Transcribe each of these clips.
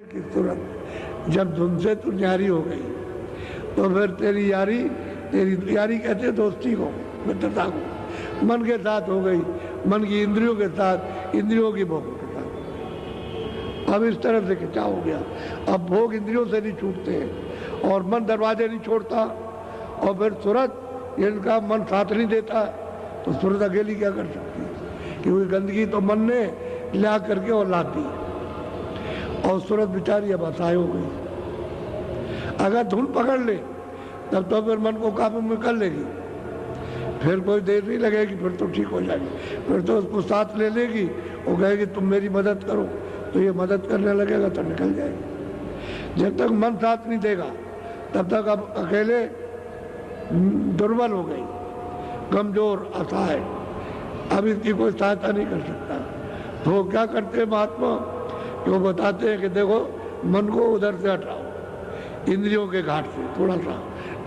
की सूरत। जब धुन से तू न्यारी हो गई तो फिर तेरी यारी कहते हैं दोस्ती को, मित्रता को, मन के साथ हो गई, मन की इंद्रियों के साथ, इंद्रियों की भोगों के साथ। अब इस तरह से खिंचाव हो गया। अब भोग इंद्रियों से नहीं छूटते हैं और मन दरवाजे नहीं छोड़ता, और फिर सूरत इनका मन साथ नहीं देता, तो सूरत अकेली क्या कर सकती है? क्योंकि गंदगी तो मन ने ला करके और ला दी, और सूरत बेचारी अब असहाय हो गई। अगर धुन पकड़ ले तब तो फिर मन को काबू में कर लेगी, फिर कोई देर नहीं लगेगी, फिर तो ठीक हो जाएगी, फिर तो उसको साथ ले लेगी और कहेगी तुम मेरी मदद करो, तो ये मदद करने लगेगा तो निकल जाएगी। जब तक मन साथ नहीं देगा तब तक अब अकेले दुर्बल हो गई, कमजोर, असहाय, अब इसकी कोई सहायता नहीं कर सकता। तो क्या करते हैं महात्मा, कि वो बताते हैं कि देखो मन को उधर से हटाओ, इंद्रियों के घाट से थोड़ा सा,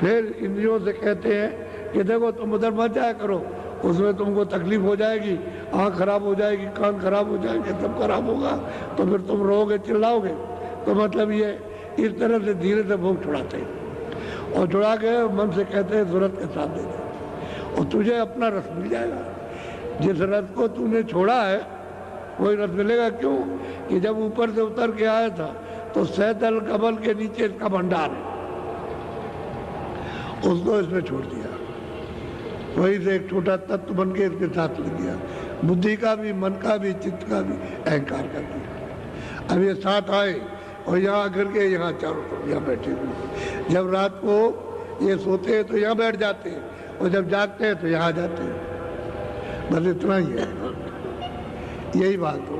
फिर इंद्रियों से कहते हैं कि देखो तुम उधर मत जाया करो, उसमें तुमको तकलीफ हो जाएगी, आँख खराब हो जाएगी, कान खराब हो जाएंगे, सब खराब होगा, तो फिर तुम रोगे, चिल्लाओगे। तो मतलब ये इस तरह से धीरे से भोग छुड़ाते हैं, और छुड़ा के मन से कहते हैं सूरत के साथ दे दे, और तुझे अपना रस मिल जाएगा। जिस रस को तूने छोड़ा है वही रस मिलेगा। क्यों? कि जब ऊपर से उतर के आया था तो सैतल कमल के नीचे इसका भंडार है, उसको इसने छोड़ दिया, वहीं से एक छोटा तत्व बन के इसके साथ लग गया, बुद्धि का भी, मन का भी, चित्त का भी, अहंकार का भी। अब ये साथ आए और यहाँ आकर के यहाँ चारों तरफ यहाँ बैठे हुए, जब रात को ये सोते हैं तो यहाँ बैठ जाते हैं, और जब जागते हैं तो यहाँ आ जाते हैं। बस इतना ही है, यही बात हो।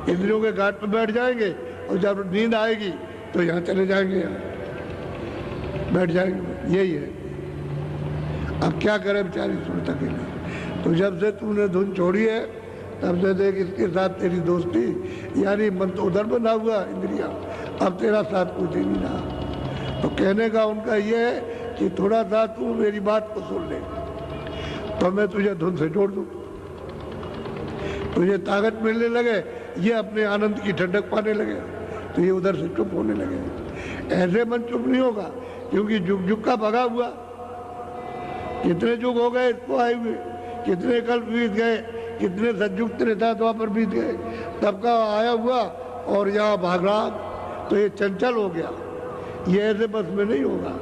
इंद्रियों के घाट पर बैठ जाएंगे और जब नींद आएगी तो यहाँ चले जाएंगे, यहाँ बैठ जाएंगे, यही है। अब क्या करे बेचारी सूरत अकेले। तो जब से तूने धुन छोड़ी है तब से देख इसके साथ तेरी दोस्ती, यानी मन तो उधर बना हुआ, इंद्रिया, अब तेरा साथ कुछ ही नहीं रहा। तो कहने का उनका ये है कि थोड़ा सा तू मेरी बात को सुन ले तो मैं तुझे धुन से जोड़ दूँ, तुझे ताकत मिलने लगे, ये अपने आनंद की ठंडक पाने लगे, तो ये उधर से चुप होने लगे। ऐसे मन चुप नहीं होगा, क्योंकि जुग जुग का भगा हुआ, कितने जुग हो गए इसको आए हुए, कितने कल बीत गए, कितने सतयुग त्रेता द्वापर बीत गए, तब का आया हुआ और यहाँ भाग रहा, तो ये चंचल हो गया। ये ऐसे बस में नहीं होगा,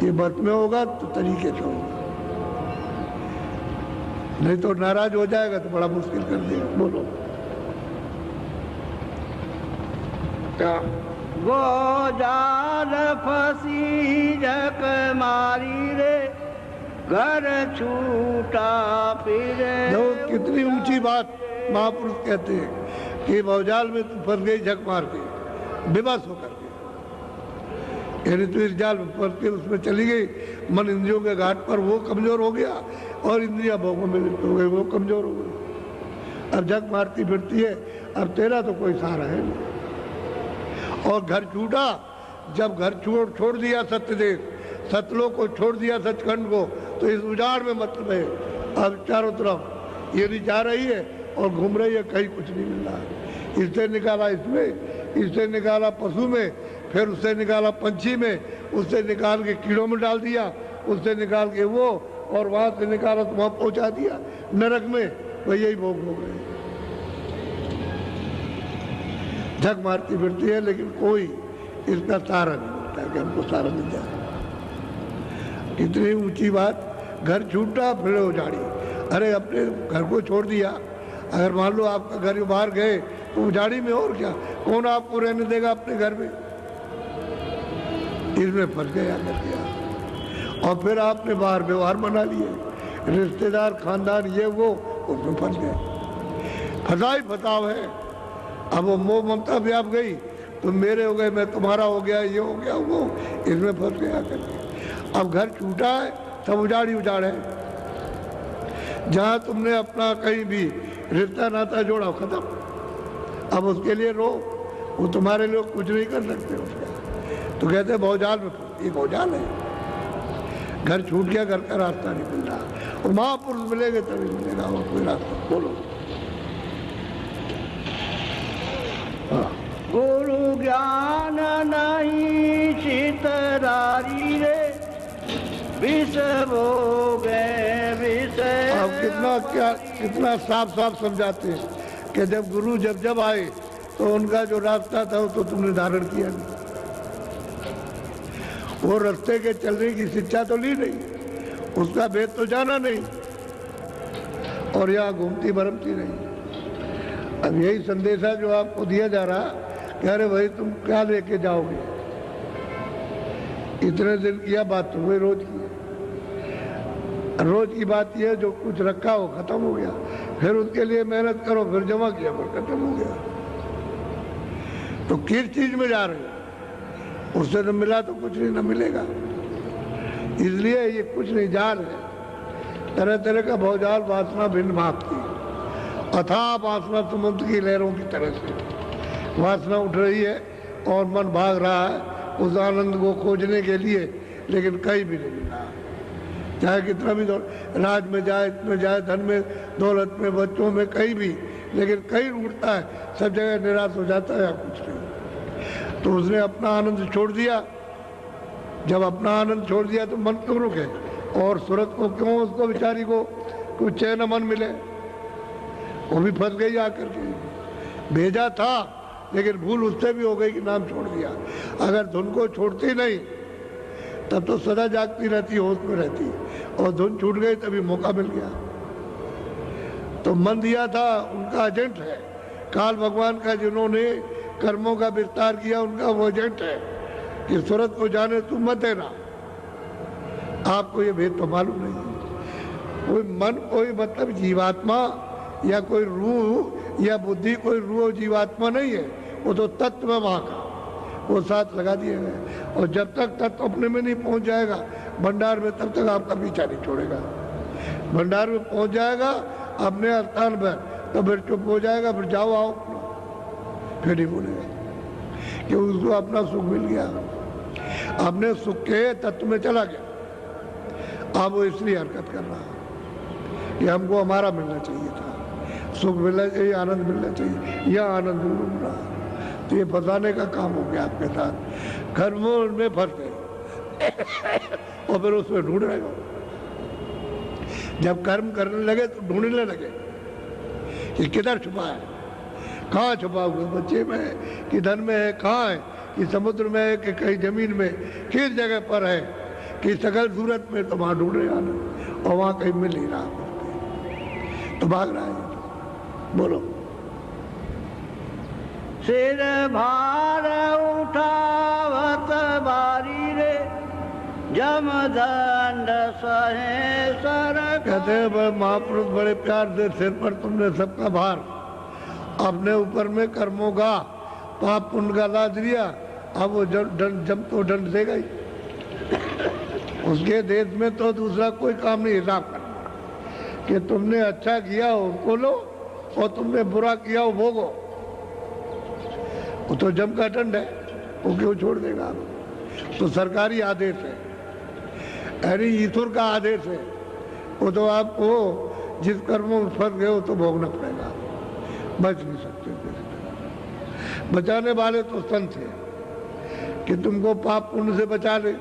ये बस में होगा तो तरीके से होगा, नहीं तो नाराज हो जाएगा तो बड़ा मुश्किल कर देगा। बोलो क्या? वो जाल फसी जक मारी रे, घर छूटा फिरे। कितनी ऊंची बात महापुरुष कहते हैं कि भवजाल में तू फंस गई झक मार के, बेबस होकर के, यानी तू इस जाल में फंस के उसमें चली गई, मन इंद्रियों के घाट पर वो कमजोर हो गया और इंद्रियां भोगों में लिप्त हो गई, वो कमजोर हो गई, अब झक मारती फिरती है, अब तेरा तो कोई सहारा है नहीं। और घर छूटा, जब घर छोड़ दिया सत्यदेव, सतलोक को छोड़ दिया सचखंड को, तो इस उजाड़ में मतलब है, अब चारों तरफ ये नहीं जा रही है और घूम रही है, कहीं कुछ नहीं मिल रहा है। इससे निकाला इसमें, इससे निकाला पशु में, फिर उससे निकाला पंछी में, उससे निकाल के कीड़ों में डाल दिया, उससे निकाल के वो, और वहां से निकाला तो वहां पहुंचा दिया नरक में, वह यही भोग हो गए। झक मारती फिरती है, लेकिन कोई इसका सहारा नहीं मिलता कि हमको सहारा मिल जाए। इतनी ऊंची बात, घर छूटा फिर उजाड़ी। अरे अपने घर को छोड़ दिया, अगर मान लो आपका घर बाहर गए तो उजाड़ी में, और क्या, कौन आपको रहने देगा अपने घर में? इसमें फंस गया कर गया, और फिर आपने बाहर व्यवहार बना लिए, रिश्तेदार, खानदान, ये वो, उसमें फंस गए। फंसा ही फंसाव है। अब वो मोह ममता व्याप गई, तुम मेरे हो गए, मैं तुम्हारा हो गया, ये हो गया, वो, इसमें फंस गया करके। अब घर छूटा है, सब उजाड़ी उजाड़ है। जहाँ तुमने अपना कहीं भी रिश्ता नाता जोड़ा, खत्म। अब उसके लिए रो, वो तुम्हारे लोग कुछ नहीं कर सकते उसका। तो कहते भौजाल में, ये भौजाल है, घर छूट गया, घर का रास्ता नहीं मिल रहा। और महापुरुष मिलेंगे तभी मिलेगा और कोई रास्ता। बोलो। हाँ, गुरु ज्ञान नहीं चितरारी रे, विष भोगे विष। अब कितना साफ साफ समझाते हैं कि जब गुरु जब आए तो उनका जो रास्ता था वो तो तुमने धारण किया नहीं, वो रास्ते के चलने की शिक्षा तो ली नहीं, उसका भेद तो जाना नहीं, और यहाँ घूमती भरमती रही। अब यही संदेश है जो आपको दिया जा रहा कि अरे भाई तुम क्या लेके जाओगे, इतने दिन किया बात तो वही रोज की बात यह है जो कुछ रखा हो खत्म हो गया, फिर उसके लिए मेहनत करो, फिर जमा किया, फिर खत्म हो गया। तो किस चीज में जा रहे हो, उससे तो मिला तो कुछ नहीं, ना मिलेगा। इसलिए ये कुछ नहीं, जाल है, तरह तरह का भौजाल, वासना भिन्न भागती, अथाह वासना समुद्र की लहरों की तरह से वासना उठ रही है और मन भाग रहा है उस आनंद को खोजने के लिए, लेकिन कहीं भी नहीं मिला। चाहे कितना भी राज में जाए, इसमें जाए, धन में, दौलत में, बच्चों में, कहीं भी, लेकिन कहीं उठता है, सब जगह निराश हो जाता है या कुछ नहीं। तो उसने अपना आनंद छोड़ दिया। जब अपना आनंद छोड़ दिया तो मन क्यों रुके, और सूरत को क्यों, उसको बेचारी को कुछ चैन मन मिले, वो भी फंस गई आकर के। भेजा था लेकिन भूल उससे भी हो गई कि नाम छोड़ दिया। अगर धुन को छोड़ती नहीं तब तो सदा जागती रहती, होश में रहती, और धुन छूट गई तभी मौका मिल गया। तो मन दिया था उनका एजेंट है, काल भगवान का, जिन्होंने कर्मों का विस्तार किया उनका वो एजेंट है कि सूरत को जाने तू मत देना। आपको ये भेद तो मालूम नहीं है। कोई मन, कोई मतलब जीवात्मा या कोई रूह या बुद्धि, कोई रूह जीवात्मा नहीं है, वो तो तत्व है वहाँ का, वो साथ लगा दिए गए। और जब तक तत्व अपने में नहीं पहुँच जाएगा भंडार में, तब तक आपका पीछा नहीं छोड़ेगा। भंडार में पहुँच जाएगा अपने स्थान पर तो फिर चुप हो जाएगा, फिर जाओ आओ, फिर नहीं बोलेगा कि उसको अपना सुख मिल गया, अपने सुख के तत्व में चला गया। अब वो इसलिए हरकत कर रहा है कि हमको हमारा मिलना चाहिए था, सुख मिलना चाहिए, आनंद मिलना चाहिए, यह आनंद ढूंढ रहा है। तो ये फंसाने का काम हो गया आपके साथ, कर्मों में फंस गए और फिर उसमें ढूंढ रहे हो। जब कर्म करने लगे तो ढूंढने लगे कि किधर छुपा है, कहाँ छुपा हुआ, बच्चे में है कि धन में है, कहाँ है कि समुद्र में है कि कहीं जमीन में, किस जगह पर है कि सकल सूरत में, तो वहाँ ढूंढ रहे आना, और वहाँ कहीं मिल नहीं रहा, तो भाग रहा है। बोलो। सिर भार उठावत बारी रे, जमदंड सहे सर। कहते हैं महापुरुष बड़े प्यार से, सिर पर तुमने सबका भार अपने ऊपर में कर्मों का, पाप पुण्य का लाद लिया। अब वो जब तो दंड देगा ही। उसके देश में तो दूसरा कोई काम नहीं, हिसाब करना कि तुमने अच्छा किया उनको लो और तुमने बुरा किया वो भोगो। वो तो जम का दंड है, वो क्यों छोड़ देगा। तो सरकारी आदेश है, अरे ईश्वर का आदेश है, वो तो आपको जिस कर्मों में फंस गए हो तो भोगना पड़ेगा, बच नहीं सकते। बचाने वाले तो संत है कि तुमको पाप पुण्य से बचा ले,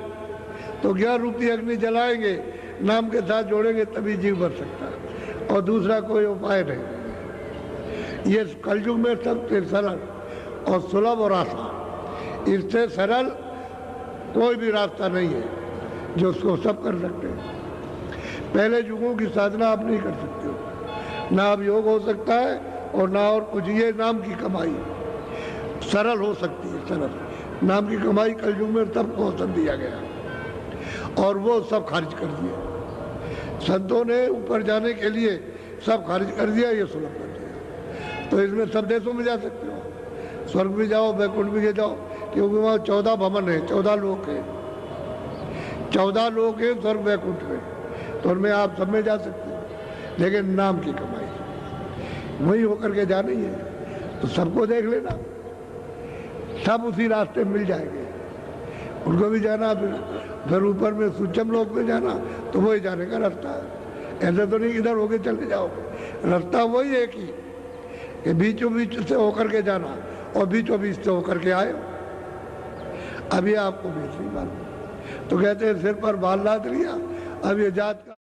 तो 11 रूपी अग्नि जलाएंगे, नाम के साथ जोड़ेंगे तभी जीव बच सकता है, और दूसरा कोई उपाय नहीं। ये कलयुग में सबसे सरल और सुलभ और आसान, इससे सरल कोई भी रास्ता नहीं है जो उसको सब कर सकते हैं। पहले युगों की साधना आप नहीं कर सकते हो, ना अब योग हो सकता है और ना और कुछ। ये नाम की कमाई सरल हो सकती है, सरल नाम की कमाई कलयुग में सबको अवसर दिया गया और वो सब खारिज कर दिया। संतों ने ऊपर जाने के लिए सब खारिज कर दिया, ये सुलभ कर दिया। तो इसमें सब देशों में जा सकते हो, स्वर्ग भी जाओ, वैकुंठ भी जाओ, क्योंकि वहाँ 14 भवन है, 14 लोक है, 14 लोक है स्वर्ग वैकुंठ में, तो उनमें आप सब में जा सकते हो। लेकिन नाम की कमाई वही होकर के जानी है, तो सबको देख लेना, सब उसी रास्ते मिल जाएंगे। उनको भी जाना, फिर ऊपर में सूक्ष्म लोक में जाना, तो वही जाने का रास्ता है। ऐसे तो नहीं इधर होके चले जाओगे, रास्ता वही है कि बीचों बीच से होकर के जाना और बीचों बीच तो होकर के आए हो, अभी आपको बीच नहीं मालूम। तो कहते हैं सिर पर बाल लाद लिया, अब ये जात का